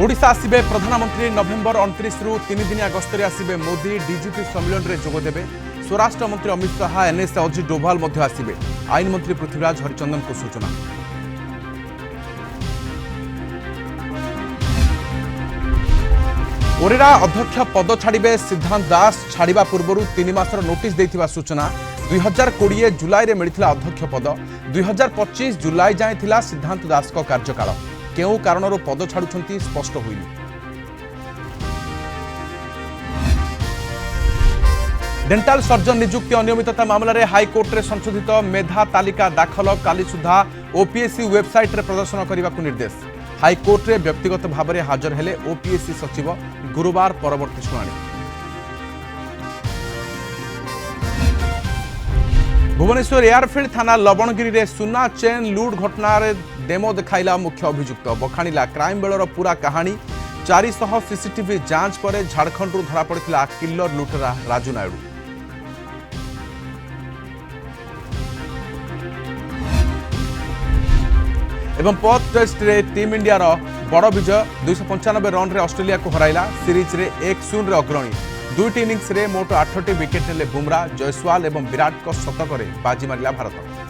ओडिशा आसिबे प्रधानमंत्री नवेम्बर 29 रु 3 दिनिया गस्तरे आसिबे मोदी डीजीपी सम्मेलन रे जोग देबे। स्वराष्ट्र मंत्री अमित शाह एनएस अजित डोभाल मध्य आसिबे। आईन मंत्री पृथ्वीराज हरिचंदन को सूचना। ओरेरा अध्यक्ष पद छाड़े सिद्धांत दास छाड़ा पूर्व 3 मासर नोटिस देथिबा सूचना। 2020 जुलाई रे मिलिथिला अध्यक्ष पद। 2025 जुलाई जाए थिला सिद्धांत दास को कार्यकाल। केउ कारणरो पद छाड़ुछंती स्पष्ट होइनी। डेंटाल सर्जन नियुक्ति अनियमितता मामला रे हाईकोर्ट रे संशोधित मेधा तालिका दाखल काली सुधा ओपीएससी वेबसाइट रे प्रदर्शन करने को निर्देश। हाईकोर्ट रे व्यक्तिगत भाव में हाजर हेले ओपीएससी सचिव गुरुवार परवर्ती शुणाणी। भुवनेश्वर एयरफील्ड थाना लवणगिरी रे सुना चेन लुट घटना रे डेमो देखाइला मुख्य अभियुक्त। बखाणिला क्राइम बेलर पूरा कहानी। 400 सीसीटीवी जांच पर झारखंड धरा पड़ा किल्लर लुटेरा राजू नायडू। एवं पर्थ टेस्ट रे टीम इंडिया रो बड़ विजय। 295 रन रे ऑस्ट्रेलिया को हराइला। सीरीज रे 1-0 रे अग्रणी। 2 इनिंग्स रे मोट 8टी विकेट नेले बुमरा, जयसवाल एवं विराट को शतक रे बाजी मारिला भारत।